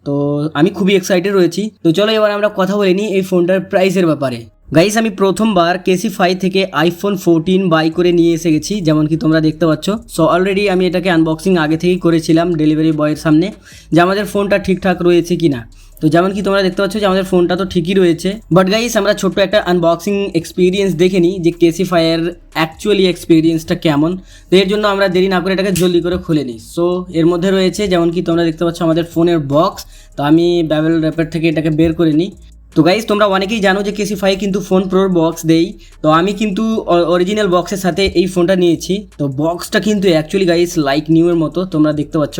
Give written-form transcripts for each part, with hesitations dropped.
তো আমি খুবই এক্সাইটেড রয়েছি। তো চলো এবার আমরা কথা বলে নিই এই ফোনটার প্রাইসের ব্যাপারে। গাইস আমি প্রথমবার কেসি5 থেকে আইফোন 14 বাই করে নিয়ে এসে গেছি, যেমন কি তোমরা দেখতে পাচ্ছ। সো অলরেডি আমি এটাকে আনবক্সিং আগে থেকেই করেছিলাম ডেলিভারি বয়ের সামনে, যে আমাদের ফোনটা ঠিকঠাক রয়েছে কিনা। তো যেমন কি তোমরা দেখতে পাচ্ছ যে আমাদের ফোনটা তো ঠিকই রয়েছে, বাট গাইস আমরা ছোট্ট একটা আনবক্সিং এক্সপিরিয়েন্স দেখে নিই যে কেসি5 এর অ্যাকচুয়ালি এক্সপিরিয়েন্সটা কেমন। তো এর জন্য আমরা দেরি না করে এটাকে জলদি করে খুলে নিই। সো এর মধ্যে রয়েছে যেমন কি তোমরা দেখতে পাচ্ছ আমাদের ফোনের বক্স। তো আমি ব্যাবেল র্যাপের থেকে এটাকে বের করে নিই। তো গাইস তোমরা অনেকেই জানো যে কেসি5 কিন্তু ফোন প্রোর বক্স দেই, তো আমি কিন্তু অরিজিনাল বক্সের সাথে এই ফোনটা নিয়েছি। তো বক্সটা কিন্তু অ্যাকচুয়ালি গাইস লাইক নিউ এর মতো তোমরা দেখতে পাচ্ছ,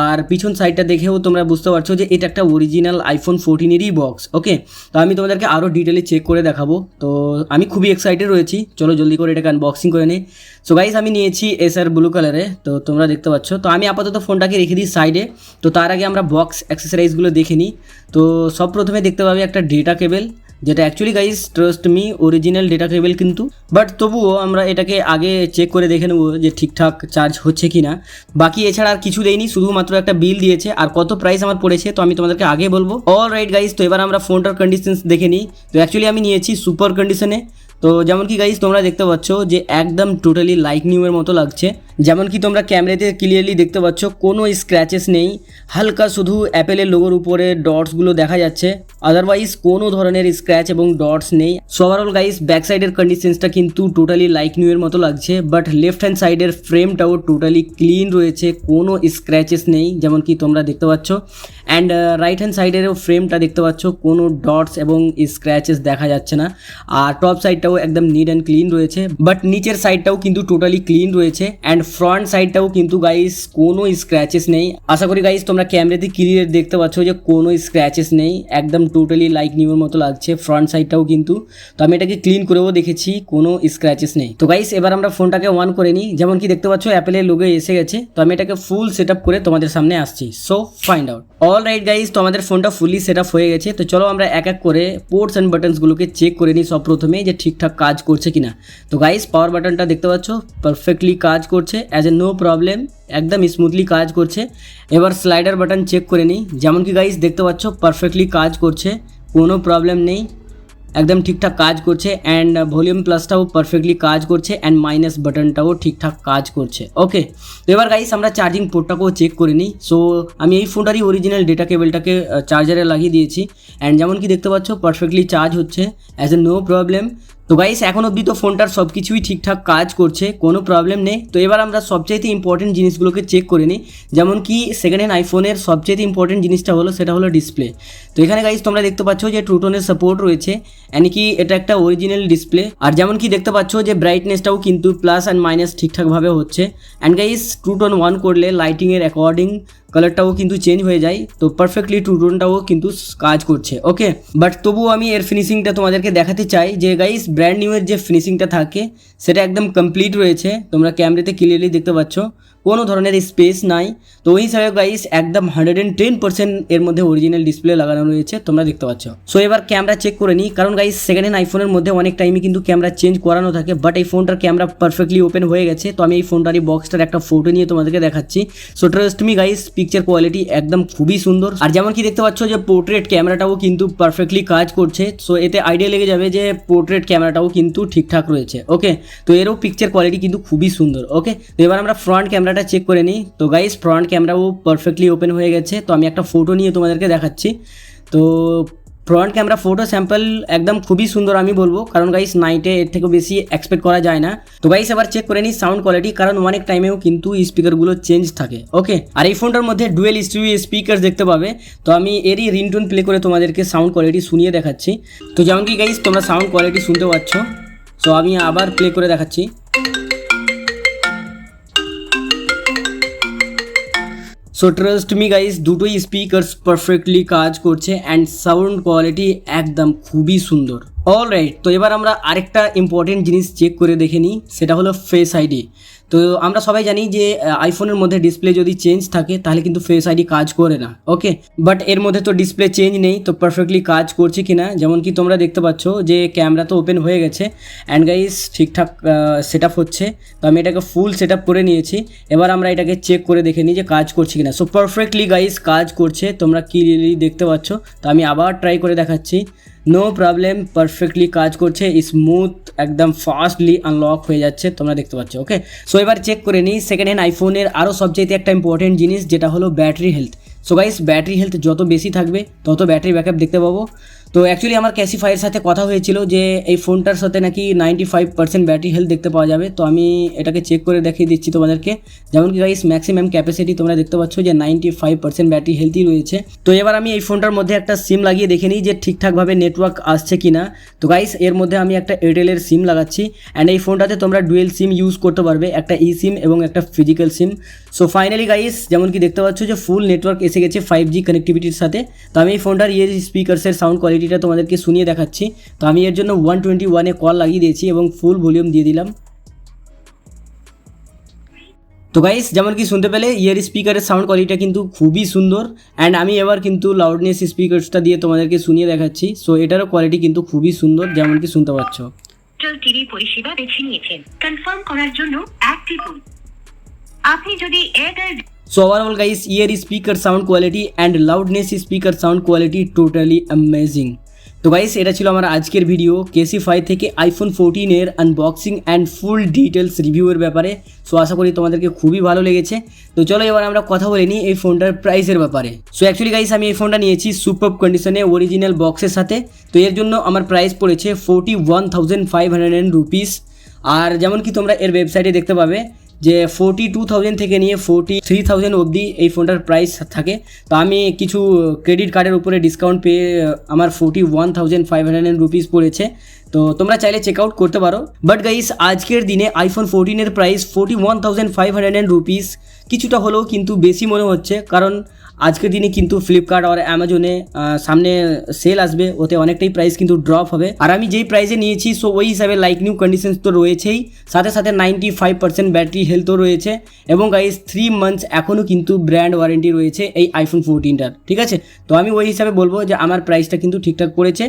আর পিছন সাইডটা দেখেও তোমরা বুঝতে পারছো যে এটা একটা অরিজিনাল আইফোন 14-এরই বক্স। ওকে, তো আমি তোমাদেরকে আরও ডিটেলে চেক করে দেখাবো। তো আমি খুবই এক্সাইটেড রয়েছি, চলো জলদি করে এটাকে আনবক্সিং করে নিই। সো গাইস আমি নিয়েছি এসআর ব্লু কালারে, তো তোমরা দেখতে পাচ্ছ। তো আমি আপাতত ফোনটাকে রেখে দিই সাইডে। তো তার আগে আমরা বক্স অ্যাক্সেসরিজগুলো দেখে নিই। তো সব প্রথমে দেখতে পাবে একটা ডেটা কেবেল, যেটা actually guys trust me original data cable কিন্তু, বাট তবুও আমরা এটাকে আগে চেক করে দেখে নেবো যে ঠিকঠাক চার্জ হচ্ছে কি না। বাকি এছাড়া আর কিছু দেয়নি, শুধুমাত্র একটা বিল দিয়েছে। আর কত প্রাইস আমার পড়েছে তো আমি তোমাদেরকে আগে বলবো। অল রাইট গাইস, তো এবার আমরা ফোনটার কন্ডিশনস দেখে নিই। তো অ্যাকচুয়ালি আমি নিয়েছি সুপার কন্ডিশনে। তো যেমন কি গাইস তোমরা দেখতে পাচ্ছ যে একদম টোটালি লাইক নিউ এর মতো লাগছে। যেমন কি তোমরা ক্যামেরাতে ক্লিয়ারলি দেখতে পাচ্ছ কোনো স্ক্র্যাচেস নেই, হালকা শুধু অ্যাপেলের লোগোর উপরে ডটসগুলো দেখা যাচ্ছে, আদারওয়াইজ কোনো ধরনের স্ক্র্যাচ এবং ডটস নেই। সো ওভারঅল গাইস ব্যাক সাইডের কন্ডিশনসটা কিন্তু টোটালি লাইক নিউ এর মতো লাগছে, বাট লেফট হ্যান্ড সাইডের ফ্রেমটাও টোটালি ক্লিন রয়েছে, কোনো স্ক্র্যাচেস নেই যেমন কি তোমরা দেখতে পাচ্ছ। অ্যান্ড রাইট হ্যান্ড সাইডেরও ফ্রেমটা দেখতে পাচ্ছ, কোনো ডটস এবং স্ক্র্যাচেস দেখা যাচ্ছে না। আর টপ সাইডটাও একদম নিট অ্যান্ড ক্লিন রয়েছে, বাট নিচের সাইডটাও কিন্তু টোটালি ক্লিন রয়েছে। অ্যান্ড ফ্রন্ট সাইডটাও কিন্তু গাইস কোনো স্ক্র্যাচেস নেই। আশা করি গাইস তোমরা ক্যামেরাতে ক্লিয়ার দেখতে পাচ্ছ যে কোনো স্ক্র্যাচেস নেই, একদম টোটালি লাইক নিউর মতো লাগছে ফ্রন্ট সাইডটাও কিন্তু। তো আমি এটাকে ক্লিন করেও দেখেছি, কোনো স্ক্র্যাচেস নেই। তো গাইস এবার আমরা ফোনটাকে অন করে নিই। যেমন কি দেখতে পাচ্ছ অ্যাপেলের লোগো এসে গেছে। তো আমি এটাকে ফুল সেট আপ করে তোমাদের সামনে আসছি। So find out. All right guys, তো আমাদের ফোনটা ফুলি সেট আপ হয়ে গেছে। তো চলো আমরা এক এক করে পোর্টস অ্যান্ড বাটনসগুলোকে চেক করে নিই সব প্রথমে, যে ঠিকঠাক কাজ করছে কিনা। তো গাইস পাওয়ার বাটনটা দেখতে পাচ্ছ পারফেক্টলি কাজ করছে, অ্যাজ এ নো প্রবলেম, একদম স্মুথলি কাজ করছে। এবার স্লাইডার বাটন চেক করে নিই। যেমন কি গাইস দেখতে পাচ্ছ পারফেক্টলি কাজ করছে, কোনো প্রবলেম নেই, একদম ঠিকঠাক কাজ করছে। অ্যান্ড ভলিউম প্লাসটাও পারফেক্টলি কাজ করছে, অ্যান্ড মাইনাস বাটনটাও ঠিকঠাক কাজ করছে। ওকে, তো এবার গাইস আমরা চার্জিং পোর্টটাকেও চেক করে নিই। সো আমি এই ফোনটারই অরিজিনাল ডেটা কেবলটাকে চার্জারে লাগিয়ে দিয়েছি, অ্যান্ড যেমন কি দেখতে পাচ্ছ পারফেক্টলি চার্জ হচ্ছে, অ্যাজ এ নো প্রবলেম। তো গাইস এখন অবধি তো ফোনটার সব কিছুই ঠিকঠাক কাজ করছে, কোনো প্রবলেম নেই। তো এবার আমরা সবচাইতে ইম্পর্টেন্ট জিনিসগুলোকে চেক করে নিই। যেমন কি সেকেন্ড হ্যান্ড আইফোনের সবচাইতে ইম্পর্টেন্ট জিনিসটা হলো, সেটা হলো ডিসপ্লে। তো এখানে গাইস তোমরা দেখতে পাচ্ছ যে ট্রু টোনের সাপোর্ট রয়েছে, এমনি কি এটা একটা অরিজিনাল ডিসপ্লে। আর যেমন কি দেখতে পাচ্ছ যে ব্রাইটনেসটাও কিন্তু প্লাস অ্যান্ড মাইনাস ঠিকঠাকভাবে হচ্ছে। And guys true tone on করলে লাইটিংয়ের অ্যাকর্ডিং কালারটাও কিন্তু চেঞ্জ হয়ে যায়। তো পারফেক্টলি ট্রু টোনটাও কিন্তু কাজ করছে। ওকে, বাট তবুও আমি এর ফিনিশিংটা তোমাদেরকে দেখাতে চাই যে গাইস ব্র্যান্ড নিউ এর যে ফিনিশিংটা থাকে সেটা একদম কমপ্লিট রয়েছে। তোমরা ক্যামেরাতে ক্লিয়ারলি দেখতে পাচ্ছ কোনো ধরনের স্পেস নাই। তো ওই হিসাবে গাইস একদম 110% এর মধ্যে অরিজিনাল ডিসপ্লে লাগানো রয়েছে, তোমরা দেখতে পাচ্ছ। সো এবার ক্যামেরা চেক করে নিই, কারণ গাইস সেকেন্ড হ্যান্ড আইফোনের মধ্যে অনেক টাইমে কিন্তু ক্যামেরা চেঞ্জ করানো থাকে, বাট এই ফোনটার ক্যামেরা পারফেক্টলি ওপেন হয়ে গেছে। তো আমি এই ফোনটারই বক্সটার একটা ফটো নিয়ে তোমাদেরকে দেখাচ্ছি। So trust me guys picture quality একদম খুবই সুন্দর। আর যেমন কি দেখতে পাচ্ছ যে পোর্ট্রেট ক্যামেরাটাও কিন্তু পারফেক্টলি কাজ করছে। সো এতে আইডিয়া লেগে যাবে যে পোর্ট্রেট ক্যামেরাটাও কিন্তু ঠিকঠাক রয়েছে। ওকে, তো এরও পিকচার কোয়ালিটি কিন্তু খুবই সুন্দর। ওকে, তো এবার আমরা ফ্রন্ট ক্যামেরাটা চেক করে নিই। তো গাইস ফ্রন্ট ক্যামেরাও পারফেক্টলি ওপেন হয়ে গেছে। তো আমি একটা ফটো নিয়ে তোমাদেরকে দেখাচ্ছি। তো ফ্রন্ট ক্যামেরা ফটো স্যাম্পল একদম খুবই সুন্দর আমি বলবো, কারণ গাইস নাইটে এর থেকে বেশি এক্সপেক্ট করা যায় না। তো গাইস এবার চেক করে নিই সাউন্ড কোয়ালিটি, কারণ অনেক টাইমেও কিন্তু স্পিকারগুলো চেঞ্জ থাকে। ওকে, আর এই ফোনটার মধ্যে ডুয়েল স্টিরিও স্পিকার দেখতে পাবে। তো আমি এরই রিংটোন প্লে করে তোমাদেরকে সাউন্ড কোয়ালিটি শুনিয়ে দেখাচ্ছি। তো যেমন কি গাইস তোমরা সাউন্ড কোয়ালিটি শুনতে পাচ্ছ। সো আমি আবার প্লে করে দেখাচ্ছি। সো ট্রাস্ট মি গাইস দুটোই স্পিকারস পারফেক্টলি কাজ করছে, অ্যান্ড সাউন্ড কোয়ালিটি একদম খুবই সুন্দর। অলরাইট, তো এবার আমরা আরেকটা ইম্পর্টেন্ট জিনিস চেক করে দেখে নিই, সেটা হলো ফেস আইডি। তো আমরা সবাই জানি যে আইফোনের মধ্যে ডিসপ্লে যদি চেঞ্জ থাকে তাহলে কিন্তু ফেস আইডি কাজ করে না, ওকে। বাট এর মধ্যে তো ডিসপ্লে চেঞ্জ নেই, তো পারফেক্টলি কাজ করছে কিনা, যেমন কি তোমরা দেখতে পাচ্ছ যে ক্যামেরা তো ওপেন হয়ে গেছে অ্যান্ড গাইস ঠিকঠাক সেট আপ হচ্ছে। তো আমি এটাকে ফুল সেট আপ করে নিয়েছি, এবার আমরা এটাকে চেক করে দেখে নিই যে কাজ করছে কিনা। সো পারফেক্টলি গাইস কাজ করছে, তোমরা ক্লিয়ারলি দেখতে পাচ্ছ। তো আমি আবার ট্রাই করে দেখাচ্ছি, নো প্রবলেম, পারফেক্টলি কাজ করছে, স্মুথ একদম ফাস্টলি আনলক হয়ে যাচ্ছে, তোমরা দেখতে পাচ্ছ, ওকে। সো এবার চেক করে নিই সেকেন্ড হ্যান্ড আইফোনের আরও সবচেয়ে একটা ইম্পর্টেন্ট জিনিস, যেটা হলো battery health. So guys battery health যত বেশি থাকবে তত ব্যাটারি ব্যাকআপ দেখতে পাবো। তো অ্যাকচুয়ালি আমার ক্যাসিফাইয়ের সাথে কথা হয়েছিল যে এই ফোনটার সাথে নাকি 95% ব্যাটারি হেলথ দেখতে পাওয়া যাবে। তো আমি এটাকে চেক করে দেখিয়ে দিচ্ছি তোমাদেরকে, যেমন কি গাইস ম্যাক্সিমাম ক্যাপাসিটি তোমরা দেখতে পাচ্ছ যে 95% ব্যাটারি হেলথই রয়েছে। তো এবার আমি এই ফোনটার মধ্যে একটা সিম লাগিয়ে দেখে নিই যে ঠিকঠাকভাবে নেটওয়ার্ক আসছে কি না। তো গাইস এর মধ্যে আমি একটা এয়ারটেলের সিম লাগাচ্ছি অ্যান্ড এই ফোনটাতে তোমরা ডুয়েল সিম ইউজ করতে পারবে, একটা ই সিম এবং একটা ফিজিক্যাল সিম। সো ফাইনালি গাইস যেমন কি দেখতে পাচ্ছ যে ফুল নেটওয়ার্ক এসে গেছে 5G কানেক্টিভিটির সাথে। তো আমি এই ফোনটার স্পিকারসের সাউন্ড কোয়ালিটিটা তোমাদেরকে শুনিয়ে দেখাচ্ছি। তো আমি এর জন্য 121-এ কল লাগিয়ে দিয়েছি এবং ফুল ভলিউম দিয়ে দিলাম। তো গাইস যেমন কি শুনতে পেলে স্পিকারের সাউন্ড কোয়ালিটিটা কিন্তু খুবই সুন্দর অ্যান্ড আমি এবার কিন্তু লাউডনেস স্পিকারসটা দিয়ে তোমাদেরকে শুনিয়ে দেখাচ্ছি। সো এটারও কোয়ালিটি কিন্তু খুবই সুন্দর, যেমন কি শুনতে পাচ্ছ। টিভি পরিষেবা বেছে নিয়েছেন, কনফার্ম করার জন্য টিপুন। আপনি যদি Airtel So overall guys, ear speaker sound quality and loudness speaker sound quality totally amazing. তো গাইস এটা ছিল আমার আজকের ভিডিও KC5 থেকে আইফোন 14 এর আনবক্সিং অ্যান্ড ফুল ডিটেলস রিভিউয়ের ব্যাপারে। সো আশা করি তোমাদেরকে খুবই ভালো লেগেছে। তো চলো এবার আমরা কথা বলে নিই এই ফোনটার প্রাইসের ব্যাপারে। সো অ্যাকচুয়ালি গাইস আমি এই ফোনটা নিয়েছি সুপারব কন্ডিশনে অরিজিনাল বক্সের সাথে। তো এর জন্য আমার প্রাইস পড়েছে 41,500 রুপিস। আর যেমন কি তোমরা এর ওয়েবসাইটে দেখতে পাবে যে 42,000 থেকে নিয়ে 43,000 অবধি এই ফোনটার প্রাইস থাকে। তো আমি কিছু ক্রেডিট কার্ডের উপরে ডিসকাউন্ট পেয়ে আমার 41,500 রুপিস পড়েছে। তো তোমরা চাইলে চেক আউট করতে পারো। বাট গাইস আজকের দিনে আইফোন 14 এর প্রাইস 41,500 রুপিস কিছুটা হলেও কিন্তু বেশি মনে হচ্ছে, কারণ আজকের দিনে কিন্তু ফ্লিপকার্ট আর অ্যামাজনে সামনে সেল আসবে, ওতে অনেকটাই প্রাইস কিন্তু ড্রপ হবে। আর আমি যেই প্রাইসে নিয়েছি সো ওই হিসাবে লাইক নিউ কন্ডিশনস তো রয়েছেই, সাথে সাথে 95% ব্যাটারি হেলথও রয়েছে এবং গাইস 3 মান্থস এখনও কিন্তু ব্র্যান্ড ওয়ারেন্টি রয়েছে এই আইফোন 14টার, ঠিক আছে। তো আমি ওই হিসাবে বলবো যে আমার প্রাইসটা কিন্তু ঠিকঠাক পড়েছে।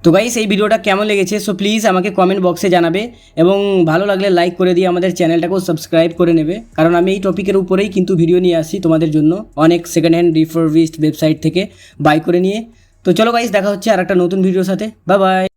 তো গাইস এই ভিডিওটা কেমন লেগেছে সো প্লিজ আমাকে কমেন্ট বক্সে জানাবে এবং ভালো লাগলে লাইক করে দিয়ে আমাদের চ্যানেলটাকেও সাবস্ক্রাইব করে নেবে, কারণ আমি এই টপিকের উপরেই কিন্তু ভিডিও নিয়ে আসি তোমাদের জন্য অনেক সেকেন্ড হ্যান্ড রিফারবিশড ওয়েবসাইট থেকে বাই করে নিয়ে। তো চলো গাইস দেখা হচ্ছে আর একটা নতুন ভিডিওর সাথে, বাই বাই।